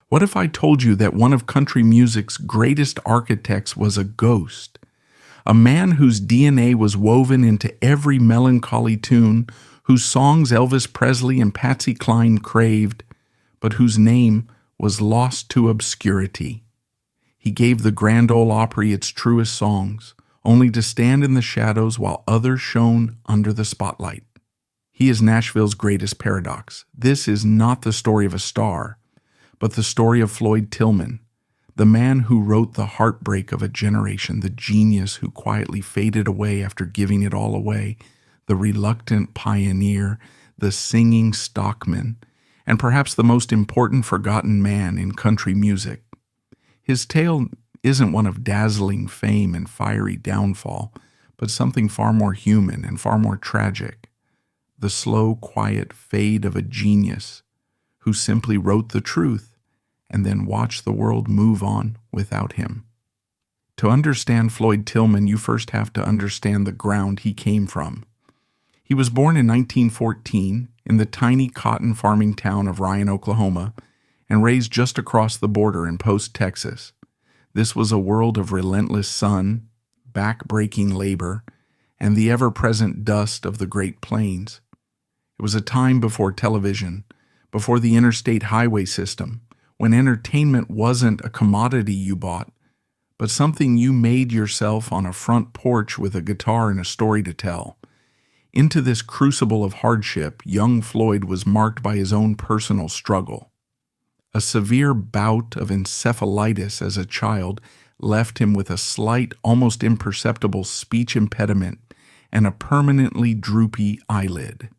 What if I told you that one of country music's greatest architects was a ghost? A man whose DNA was woven into every melancholy tune, whose songs Elvis Presley and Patsy Cline craved, but whose name was lost to obscurity. He gave the Grand Ole Opry its truest songs, only to stand in the shadows while others shone under the spotlight. He is Nashville's greatest paradox. This is not the story of a star, but the story of Floyd Tillman, the man who wrote the heartbreak of a generation, the genius who quietly faded away after giving it all away, the reluctant pioneer, the singing stockman, and perhaps the most important forgotten man in country music. His tale isn't one of dazzling fame and fiery downfall, but something far more human and far more tragic. The slow, quiet fade of a genius who simply wrote the truth and then watched the world move on without him. To understand Floyd Tillman, you first have to understand the ground he came from. He was born in 1914 in the tiny cotton farming town of Ryan, Oklahoma, and raised just across the border in Post, Texas. This was a world of relentless sun, back-breaking labor, and the ever-present dust of the Great Plains. It was a time before television, before the interstate highway system, when entertainment wasn't a commodity you bought, but something you made yourself on a front porch with a guitar and a story to tell. Into this crucible of hardship, young Floyd was marked by his own personal struggle. A severe bout of encephalitis as a child left him with a slight, almost imperceptible speech impediment and a permanently droopy eyelid.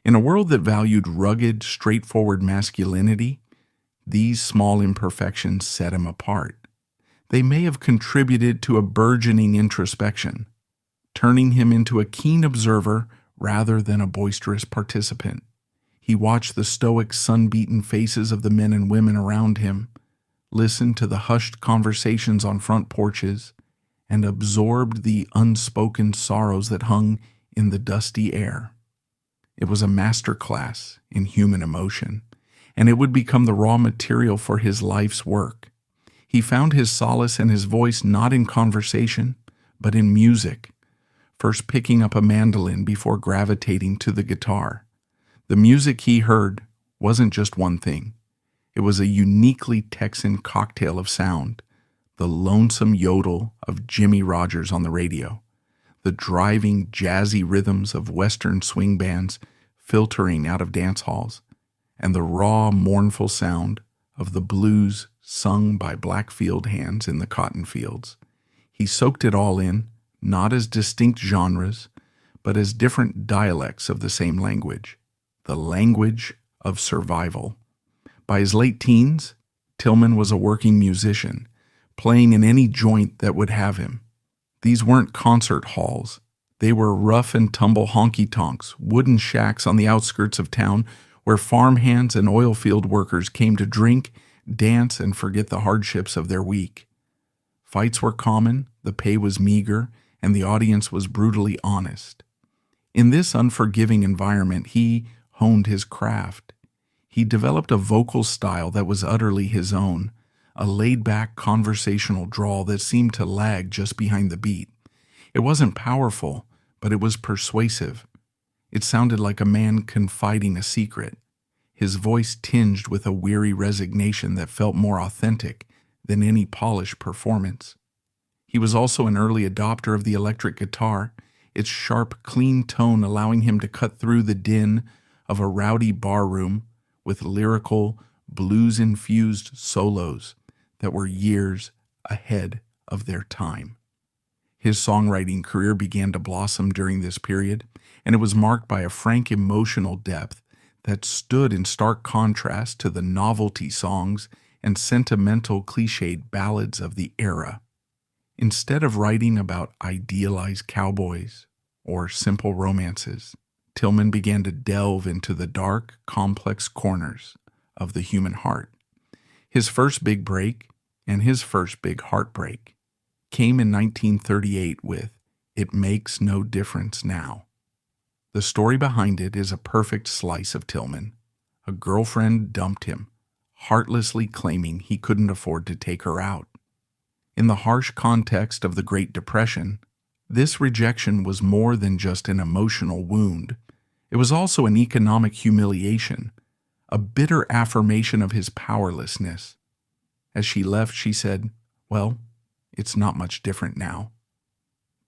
In a world that valued rugged, straightforward masculinity, these small imperfections set him apart. They may have contributed to a burgeoning introspection, turning him into a keen observer rather than a boisterous participant. He watched the stoic, sun-beaten faces of the men and women around him, listened to the hushed conversations on front porches, and absorbed the unspoken sorrows that hung in the dusty air. It was a masterclass in human emotion, and it would become the raw material for his life's work. He found his solace and his voice not in conversation, but in music, first picking up a mandolin before gravitating to the guitar. The music he heard wasn't just one thing. It was a uniquely Texan cocktail of sound, the lonesome yodel of Jimmy Rogers on the radio, the driving, jazzy rhythms of Western swing bands filtering out of dance halls, and the raw, mournful sound of the blues sung by black field hands in the cotton fields. He soaked it all in, not as distinct genres, but as different dialects of the same language, the language of survival. By his late teens, Tillman was a working musician, playing in any joint that would have him. These weren't concert halls. They were rough and tumble honky-tonks, wooden shacks on the outskirts of town where farmhands and oil field workers came to drink, dance, and forget the hardships of their week. Fights were common, the pay was meager, and the audience was brutally honest. In this unforgiving environment, he honed his craft. He developed a vocal style that was utterly his own, a laid-back conversational drawl that seemed to lag just behind the beat. It wasn't powerful, but it was persuasive. It sounded like a man confiding a secret, his voice tinged with a weary resignation that felt more authentic than any polished performance. He was also an early adopter of the electric guitar, its sharp, clean tone allowing him to cut through the din of a rowdy barroom with lyrical, blues-infused solos that were years ahead of their time. His songwriting career began to blossom during this period, and it was marked by a frank emotional depth that stood in stark contrast to the novelty songs and sentimental cliched ballads of the era. Instead of writing about idealized cowboys or simple romances, Tillman began to delve into the dark, complex corners of the human heart. His first big break and his first big heartbreak came in 1938 with "It Makes No Difference Now." The story behind it is a perfect slice of Tillman. A girlfriend dumped him, heartlessly claiming he couldn't afford to take her out. In the harsh context of the Great Depression, this rejection was more than just an emotional wound. It was also an economic humiliation, a bitter affirmation of his powerlessness. As she left, she said, "Well, it's not much different now."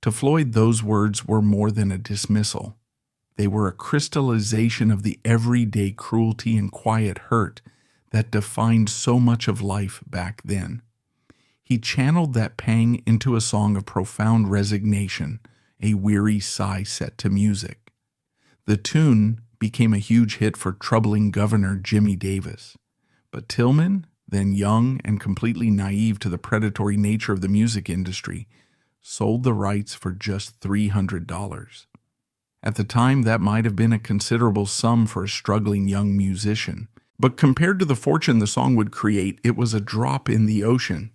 To Floyd, those words were more than a dismissal. They were a crystallization of the everyday cruelty and quiet hurt that defined so much of life back then. He channeled that pang into a song of profound resignation, a weary sigh set to music. The tune became a huge hit for troubling Governor Jimmy Davis. But Tillman, then young and completely naive to the predatory nature of the music industry, sold the rights for just $300. At the time, that might have been a considerable sum for a struggling young musician. But compared to the fortune the song would create, it was a drop in the ocean.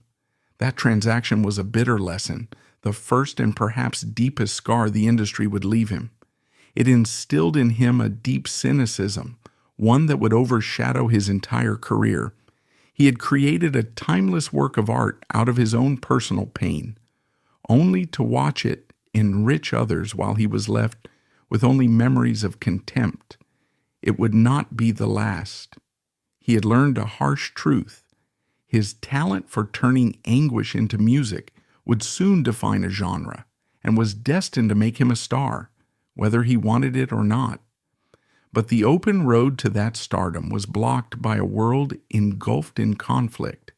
That transaction was a bitter lesson, the first and perhaps deepest scar the industry would leave him. It instilled in him a deep cynicism, one that would overshadow his entire career. He had created a timeless work of art out of his own personal pain, only to watch it enrich others while he was left with only memories of contempt. It would not be the last. He had learned a harsh truth. His talent for turning anguish into music would soon define a genre and was destined to make him a star, whether he wanted it or not. But the open road to that stardom was blocked by a world engulfed in conflict.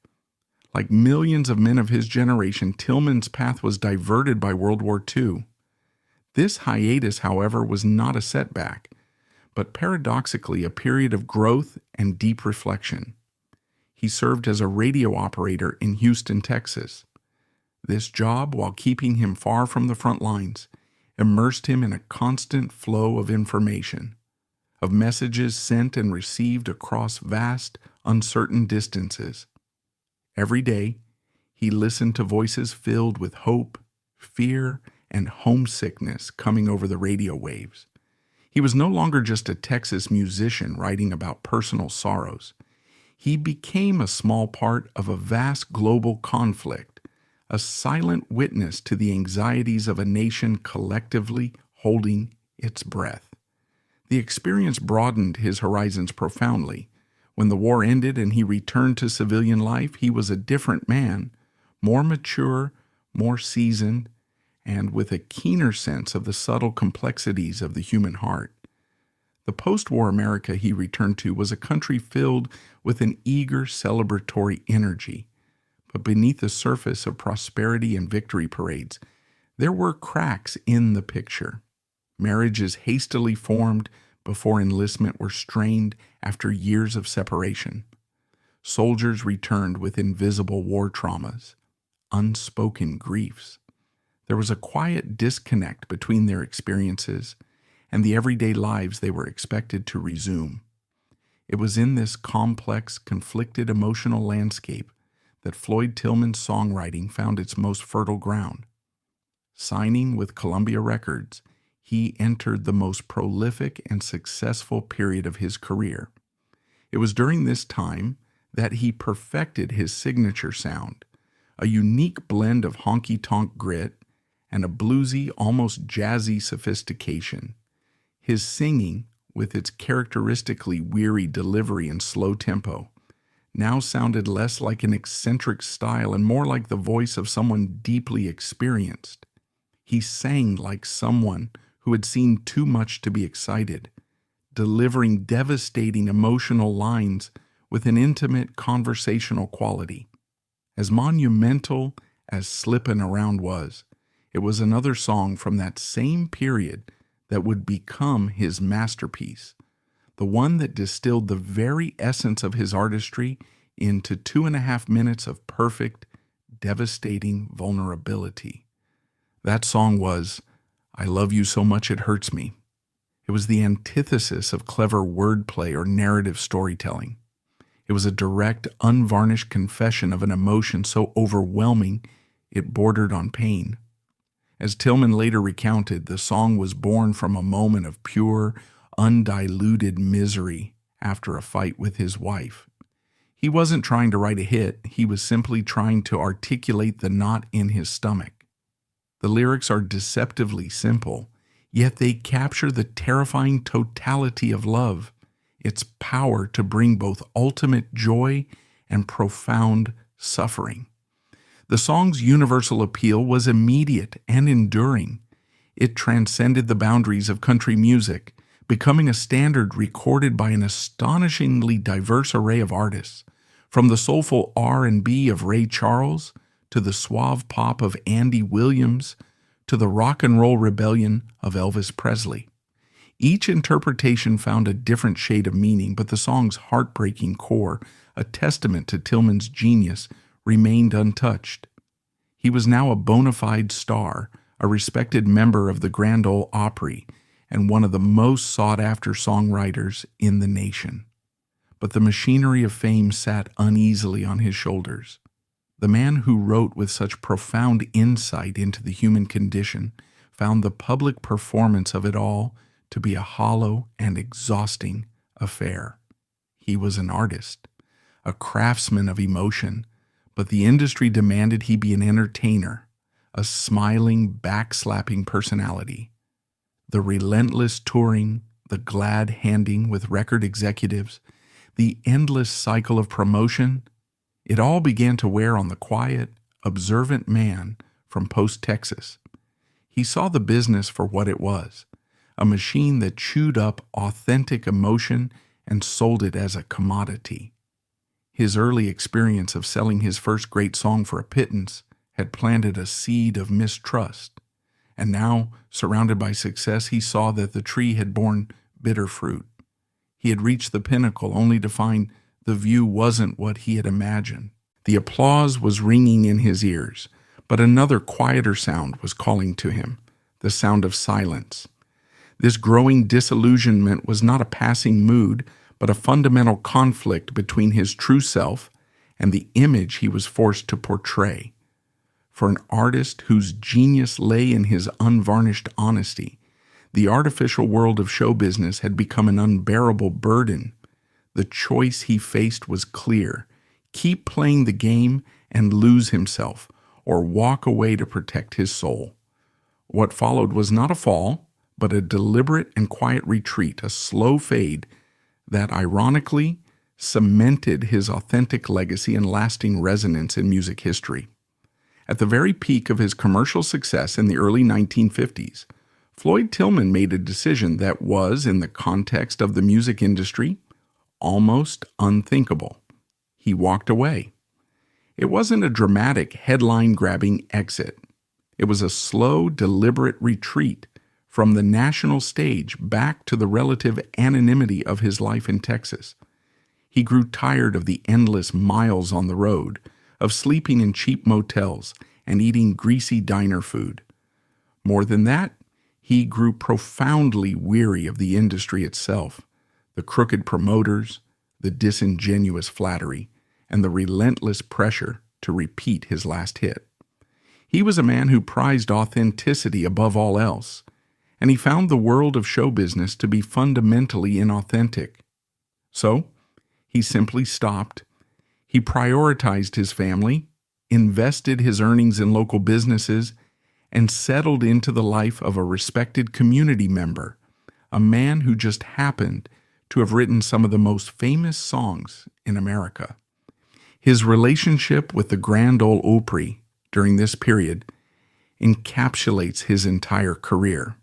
Like millions of men of his generation, Tillman's path was diverted by World War II. This hiatus, however, was not a setback, but paradoxically a period of growth and deep reflection. He served as a radio operator in Houston, Texas. This job, while keeping him far from the front lines, immersed him in a constant flow of information, of messages sent and received across vast, uncertain distances. Every day, he listened to voices filled with hope, fear, and homesickness coming over the radio waves. He was no longer just a Texas musician writing about personal sorrows. He became a small part of a vast global conflict, a silent witness to the anxieties of a nation collectively holding its breath. The experience broadened his horizons profoundly. When the war ended and he returned to civilian life, he was a different man, more mature, more seasoned, and with a keener sense of the subtle complexities of the human heart. The post-war America he returned to was a country filled with an eager celebratory energy. But beneath the surface of prosperity and victory parades, there were cracks in the picture. Marriages hastily formed before enlistment were strained after years of separation. Soldiers returned with invisible war traumas, unspoken griefs. There was a quiet disconnect between their experiences and the everyday lives they were expected to resume. It was in this complex, conflicted emotional landscape that Floyd Tillman's songwriting found its most fertile ground. Signing with Columbia Records, he entered the most prolific and successful period of his career. It was during this time that he perfected his signature sound, a unique blend of honky-tonk grit and a bluesy, almost jazzy sophistication. His singing, with its characteristically weary delivery and slow tempo, now sounded less like an eccentric style and more like the voice of someone deeply experienced. He sang like someone who had seen too much to be excited, delivering devastating emotional lines with an intimate conversational quality. As monumental as Slippin Around was, it was another song from that same period that would become his masterpiece, the one that distilled the very essence of his artistry into 2.5 minutes of perfect, devastating vulnerability. That song was "I Love You So Much It Hurts Me." It was the antithesis of clever wordplay or narrative storytelling. It was a direct, unvarnished confession of an emotion so overwhelming it bordered on pain. As Tillman later recounted, the song was born from a moment of pure, undiluted misery after a fight with his wife. He wasn't trying to write a hit, he was simply trying to articulate the knot in his stomach. The lyrics are deceptively simple, yet they capture the terrifying totality of love, its power to bring both ultimate joy and profound suffering. The song's universal appeal was immediate and enduring. It transcended the boundaries of country music, becoming a standard recorded by an astonishingly diverse array of artists, from the soulful R&B of Ray Charles to the suave pop of Andy Williams to the rock and roll rebellion of Elvis Presley. Each interpretation found a different shade of meaning, but the song's heartbreaking core, a testament to Tillman's genius, remained untouched. He was now a bona fide star, a respected member of the Grand Ole Opry, and one of the most sought-after songwriters in the nation. But the machinery of fame sat uneasily on his shoulders. The man who wrote with such profound insight into the human condition found the public performance of it all to be a hollow and exhausting affair. He was an artist, a craftsman of emotion, but the industry demanded he be an entertainer, a smiling, backslapping personality. The relentless touring, the glad handing with record executives, the endless cycle of promotion, it all began to wear on the quiet, observant man from Post Texas. He saw the business for what it was, a machine that chewed up authentic emotion and sold it as a commodity. His early experience of selling his first great song for a pittance had planted a seed of mistrust, and now, surrounded by success, he saw that the tree had borne bitter fruit. He had reached the pinnacle only to find the view wasn't what he had imagined. The applause was ringing in his ears, but another quieter sound was calling to him, the sound of silence. This growing disillusionment was not a passing mood, but a fundamental conflict between his true self and the image he was forced to portray. For an artist whose genius lay in his unvarnished honesty, the artificial world of show business had become an unbearable burden. The choice he faced was clear: keep playing the game and lose himself, or walk away to protect his soul. What followed was not a fall, but a deliberate and quiet retreat, a slow fade that ironically cemented his authentic legacy and lasting resonance in music history. At the very peak of his commercial success in the early 1950s, Floyd Tillman made a decision that was, in the context of the music industry, almost unthinkable. He walked away. It wasn't a dramatic, headline-grabbing exit. It was a slow, deliberate retreat from the national stage back to the relative anonymity of his life in Texas. He grew tired of the endless miles on the road, of sleeping in cheap motels and eating greasy diner food. More than that, he grew profoundly weary of the industry itself, the crooked promoters, the disingenuous flattery, and the relentless pressure to repeat his last hit. He was a man who prized authenticity above all else, and he found the world of show business to be fundamentally inauthentic. So, he simply stopped. He prioritized his family, invested his earnings in local businesses, and settled into the life of a respected community member, a man who just happened to have written some of the most famous songs in America. His relationship with the Grand Ole Opry during this period encapsulates his entire career.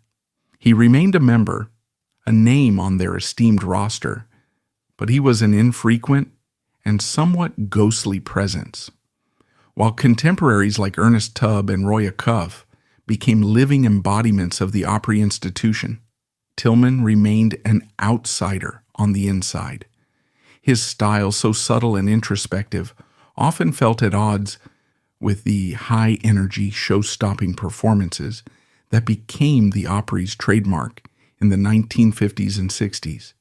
He remained a member, a name on their esteemed roster, but he was an infrequent and somewhat ghostly presence. While contemporaries like Ernest Tubb and Roy Acuff became living embodiments of the Opry institution, Tillman remained an outsider on the inside. His style, so subtle and introspective, often felt at odds with the high-energy, show-stopping performances that became the Opry's trademark in the 1950s and 60s.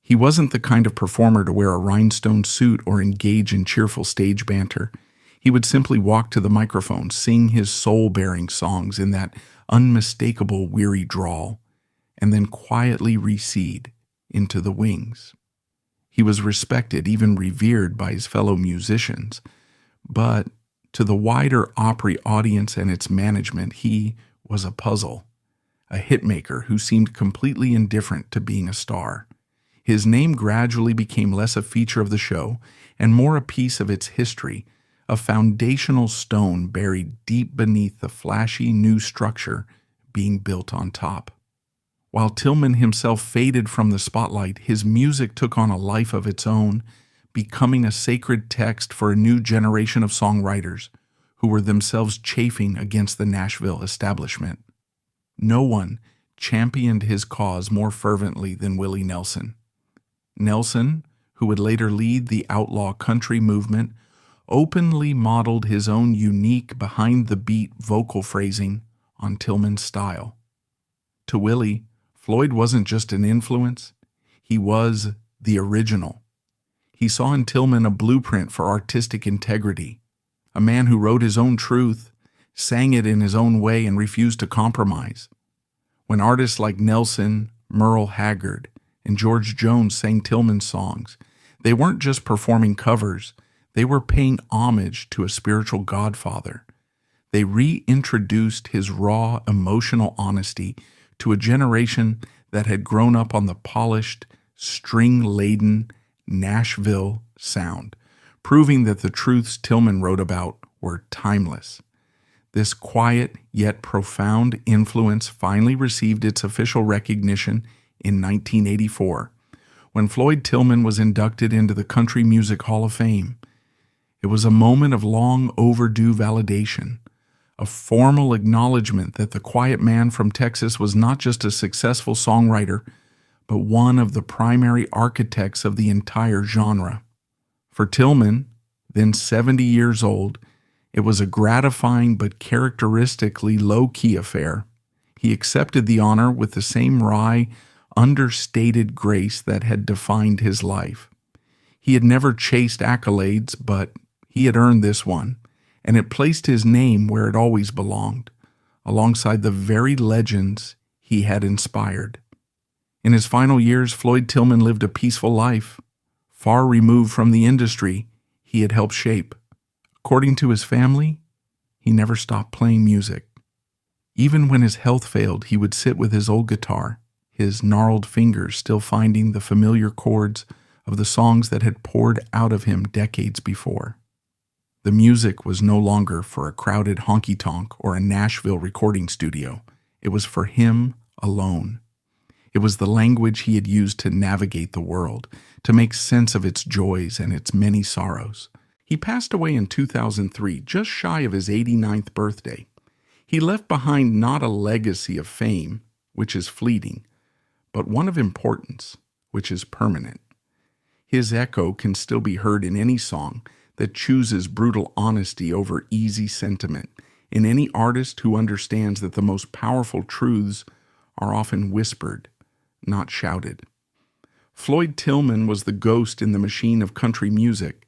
He wasn't the kind of performer to wear a rhinestone suit or engage in cheerful stage banter. He would simply walk to the microphone, sing his soul-bearing songs in that unmistakable weary drawl, and then quietly recede into the wings. He was respected, even revered by his fellow musicians. But to the wider Opry audience and its management, he was a puzzle, a hitmaker who seemed completely indifferent to being a star. His name gradually became less a feature of the show and more a piece of its history, a foundational stone buried deep beneath the flashy new structure being built on top. While Tillman himself faded from the spotlight, his music took on a life of its own, becoming a sacred text for a new generation of songwriters who were themselves chafing against the Nashville establishment. No one championed his cause more fervently than Willie Nelson. Nelson, who would later lead the Outlaw Country movement, openly modeled his own unique behind-the-beat vocal phrasing on Tillman's style. To Willie, Floyd wasn't just an influence, he was the original. He saw in Tillman a blueprint for artistic integrity, a man who wrote his own truth, sang it in his own way, and refused to compromise. When artists like Nelson, Merle Haggard, and George Jones sang Tillman's songs, they weren't just performing covers, they were paying homage to a spiritual godfather. They reintroduced his raw, emotional honesty to a generation that had grown up on the polished, string-laden Nashville sound, proving that the truths Tillman wrote about were timeless. This quiet yet profound influence finally received its official recognition in 1984, when Floyd Tillman was inducted into the Country Music Hall of Fame. It was a moment of long overdue validation, a formal acknowledgement that the quiet man from Texas was not just a successful songwriter, but one of the primary architects of the entire genre. For Tillman, then 70 years old, it was a gratifying but characteristically low-key affair. He accepted the honor with the same wry, understated grace that had defined his life. He had never chased accolades, but he had earned this one, and it placed his name where it always belonged, alongside the very legends he had inspired. In his final years, Floyd Tillman lived a peaceful life, far removed from the industry he had helped shape. According to his family, he never stopped playing music. Even when his health failed, he would sit with his old guitar, his gnarled fingers still finding the familiar chords of the songs that had poured out of him decades before. The music was no longer for a crowded honky-tonk or a Nashville recording studio. It was for him alone. It was the language he had used to navigate the world, to make sense of its joys and its many sorrows. He passed away in 2003, just shy of his 89th birthday. He left behind not a legacy of fame, which is fleeting, but one of importance, which is permanent. His echo can still be heard in any song that chooses brutal honesty over easy sentiment, in any artist who understands that the most powerful truths are often whispered, not shouted. Floyd Tillman was the ghost in the machine of country music,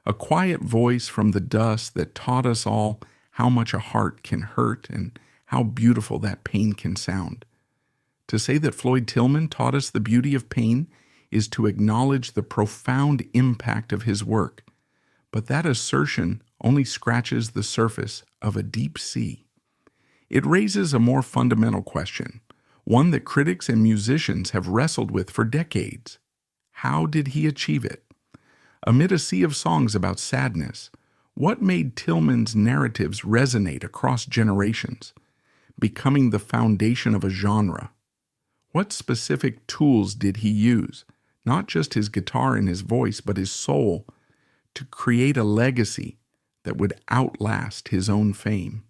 a quiet voice from the dust that taught us all how much a heart can hurt and how beautiful that pain can sound. To say that Floyd Tillman taught us the beauty of pain is to acknowledge the profound impact of his work, but that assertion only scratches the surface of a deep sea. It raises a more fundamental question, one that critics and musicians have wrestled with for decades. How did he achieve it? Amid a sea of songs about sadness, what made Tillman's narratives resonate across generations, becoming the foundation of a genre? What specific tools did he use, not just his guitar and his voice, but his soul, to create a legacy that would outlast his own fame?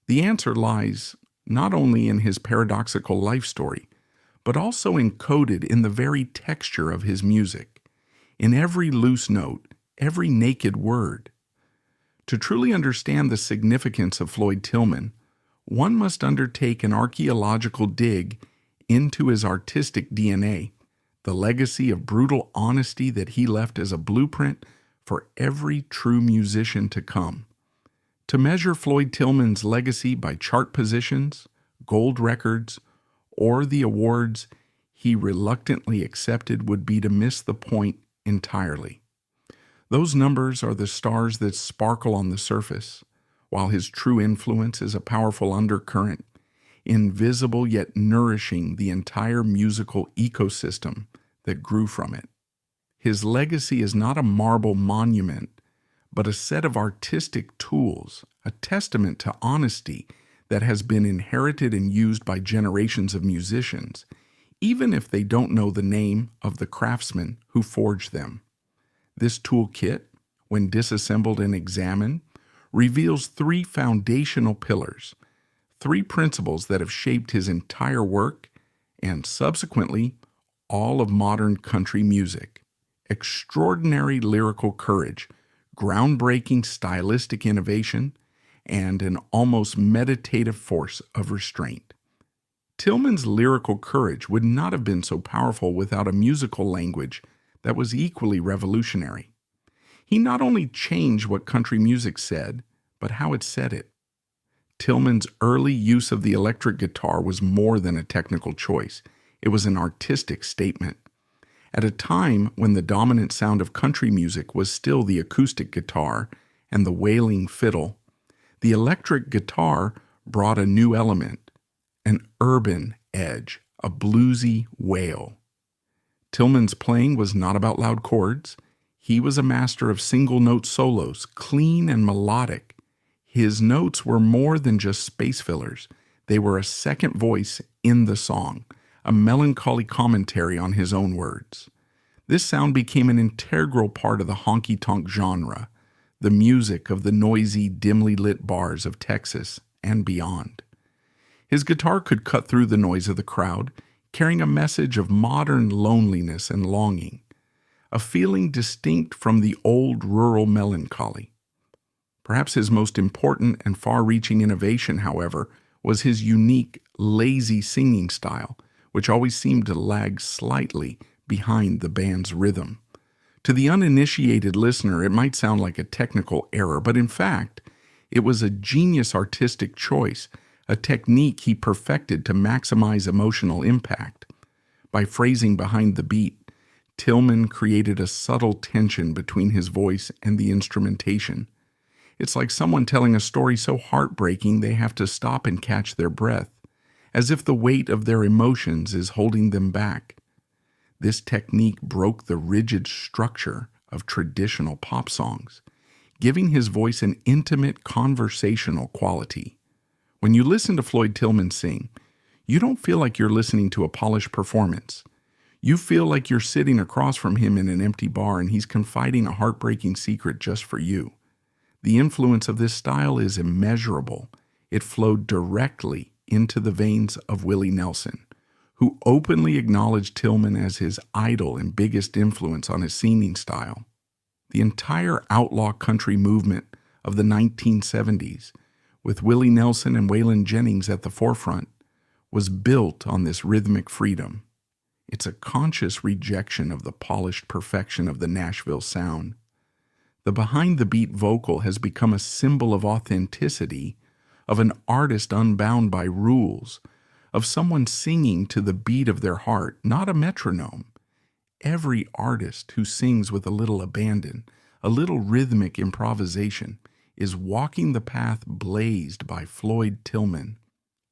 The answer lies not only in his paradoxical life story, but also encoded in the very texture of his music, in every loose note, every naked word. To truly understand the significance of Floyd Tillman, one must undertake an archaeological dig into his artistic DNA, the legacy of brutal honesty that he left as a blueprint for every true musician to come. To measure Floyd Tillman's legacy by chart positions, gold records, or the awards he reluctantly accepted would be to miss the point entirely. Those numbers are the stars that sparkle on the surface, while his true influence is a powerful undercurrent, invisible yet nourishing the entire musical ecosystem that grew from it. His legacy is not a marble monument, but a set of artistic tools, a testament to honesty that has been inherited and used by generations of musicians, even if they don't know the name of the craftsman who forged them. This toolkit, when disassembled and examined, reveals three foundational pillars, three principles that have shaped his entire work and, subsequently, all of modern country music: extraordinary lyrical courage, groundbreaking stylistic innovation, and an almost meditative force of restraint. Tillman's lyrical courage would not have been so powerful without a musical language that was equally revolutionary. He not only changed what country music said, but how it said it. Tillman's early use of the electric guitar was more than a technical choice. It was an artistic statement. At a time when the dominant sound of country music was still the acoustic guitar and the wailing fiddle, the electric guitar brought a new element, an urban edge, a bluesy wail. Tillman's playing was not about loud chords. He was a master of single-note solos, clean and melodic. His notes were more than just space fillers. They were a second voice in the song, a melancholy commentary on his own words. This sound became an integral part of the honky-tonk genre, the music of the noisy, dimly lit bars of Texas and beyond. His guitar could cut through the noise of the crowd, carrying a message of modern loneliness and longing, a feeling distinct from the old rural melancholy. Perhaps his most important and far-reaching innovation, however, was his unique, lazy singing style, which always seemed to lag slightly behind the band's rhythm. To the uninitiated listener, it might sound like a technical error, but in fact, it was a genius artistic choice, a technique he perfected to maximize emotional impact. By phrasing behind the beat, Tillman created a subtle tension between his voice and the instrumentation. It's like someone telling a story so heartbreaking they have to stop and catch their breath, as if the weight of their emotions is holding them back. This technique broke the rigid structure of traditional pop songs, giving his voice an intimate conversational quality. When you listen to Floyd Tillman sing, you don't feel like you're listening to a polished performance. You feel like you're sitting across from him in an empty bar and he's confiding a heartbreaking secret just for you. The influence of this style is immeasurable. It flowed directly into the veins of Willie Nelson, who openly acknowledged Tillman as his idol and biggest influence on his singing style. The entire outlaw country movement of the 1970s, with Willie Nelson and Waylon Jennings at the forefront, was built on this rhythmic freedom. It's a conscious rejection of the polished perfection of the Nashville sound. The behind-the-beat vocal has become a symbol of authenticity, of an artist unbound by rules, of someone singing to the beat of their heart, not a metronome. Every artist who sings with a little abandon, a little rhythmic improvisation, is walking the path blazed by Floyd Tillman.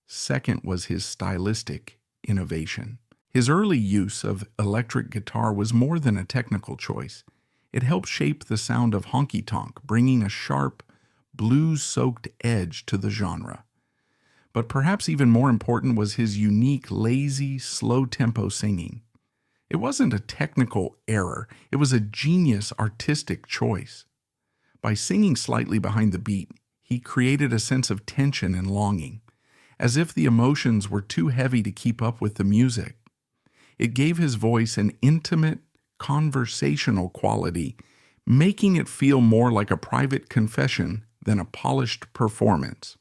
Second was his stylistic innovation. His early use of electric guitar was more than a technical choice. It helped shape the sound of honky-tonk, bringing a sharp, blues-soaked edge to the genre. But perhaps even more important was his unique, lazy, slow-tempo singing. It wasn't a technical error. It was a genius artistic choice. By singing slightly behind the beat, he created a sense of tension and longing, as if the emotions were too heavy to keep up with the music. It gave his voice an intimate, conversational quality, making it feel more like a private confession than a polished performance.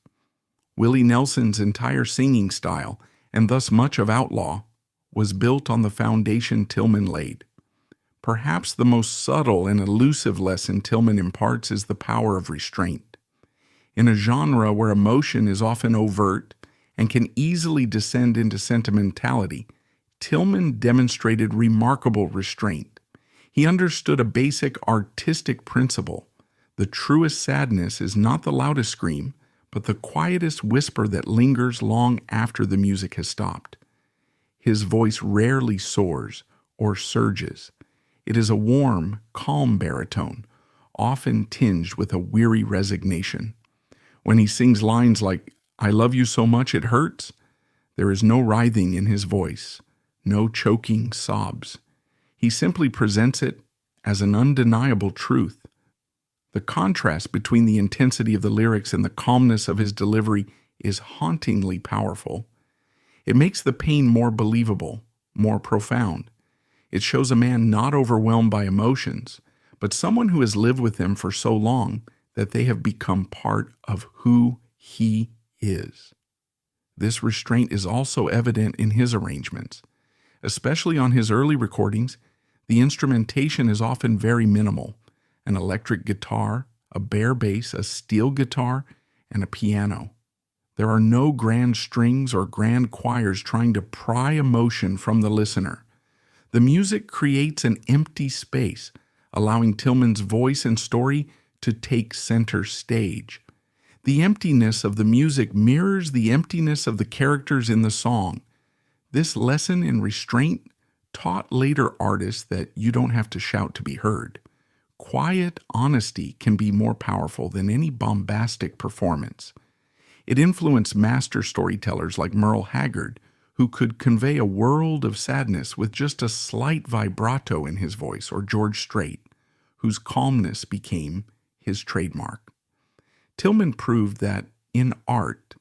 Willie Nelson's entire singing style, and thus much of Outlaw, was built on the foundation Tillman laid. Perhaps the most subtle and elusive lesson Tillman imparts is the power of restraint. In a genre where emotion is often overt and can easily descend into sentimentality, Tillman demonstrated remarkable restraint. He understood a basic artistic principle. The truest sadness is not the loudest scream, but the quietest whisper that lingers long after the music has stopped. His voice rarely soars or surges. It is a warm, calm baritone, often tinged with a weary resignation. When he sings lines like, "I love you so much it hurts," there is no writhing in his voice, no choking sobs. He simply presents it as an undeniable truth. The contrast between the intensity of the lyrics and the calmness of his delivery is hauntingly powerful. It makes the pain more believable, more profound. It shows a man not overwhelmed by emotions, but someone who has lived with them for so long that they have become part of who he is. This restraint is also evident in his arrangements. Especially on his early recordings, the instrumentation is often very minimal: an electric guitar, a bare bass, a steel guitar, and a piano. There are no grand strings or grand choirs trying to pry emotion from the listener. The music creates an empty space, allowing Tillman's voice and story to take center stage. The emptiness of the music mirrors the emptiness of the characters in the song. This lesson in restraint taught later artists that you don't have to shout to be heard. Quiet honesty can be more powerful than any bombastic performance. It influenced master storytellers like Merle Haggard, who could convey a world of sadness with just a slight vibrato in his voice, or George Strait, whose calmness became his trademark. Tillman proved that in art,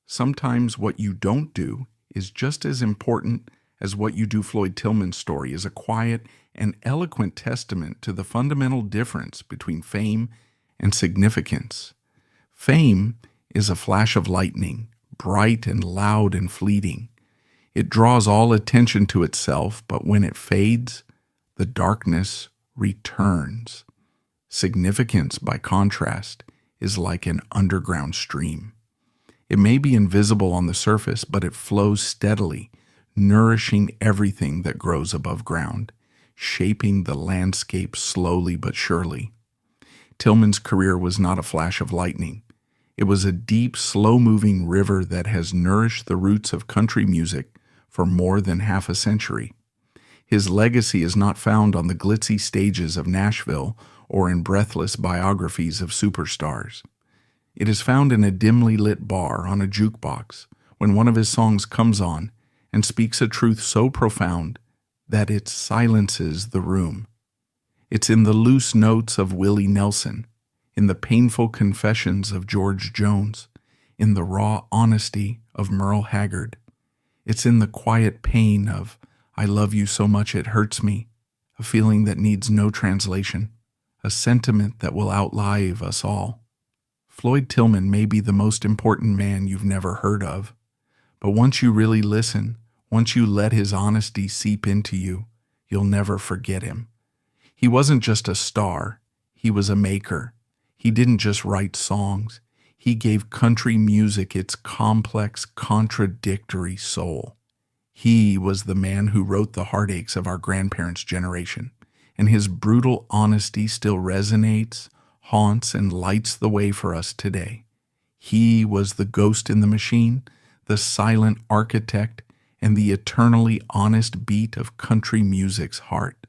sometimes what you don't do is just as important as what you do. Floyd Tillman's story is a quiet and eloquent testament to the fundamental difference between fame and significance. Fame is a flash of lightning, bright and loud and fleeting. It draws all attention to itself, but when it fades, the darkness returns. Significance, by contrast, is like an underground stream. It may be invisible on the surface, but it flows steadily, nourishing everything that grows above ground, shaping the landscape slowly but surely. Tillman's career was not a flash of lightning. It was a deep, slow-moving river that has nourished the roots of country music for more than half a century. His legacy is not found on the glitzy stages of Nashville or in breathless biographies of superstars. It is found in a dimly lit bar on a jukebox when one of his songs comes on and speaks a truth so profound that it silences the room. It's in the loose notes of Willie Nelson, in the painful confessions of George Jones, in the raw honesty of Merle Haggard. It's in the quiet pain of "I love you so much it hurts me," a feeling that needs no translation, a sentiment that will outlive us all. Floyd Tillman may be the most important man you've never heard of, but once you really listen, once you let his honesty seep into you, you'll never forget him. He wasn't just a star, he was a maker. He didn't just write songs, he gave country music its complex, contradictory soul. He was the man who wrote the heartaches of our grandparents' generation, and his brutal honesty still resonates, haunts, and lights the way for us today. He was the ghost in the machine, the silent architect, and the eternally honest beat of country music's heart.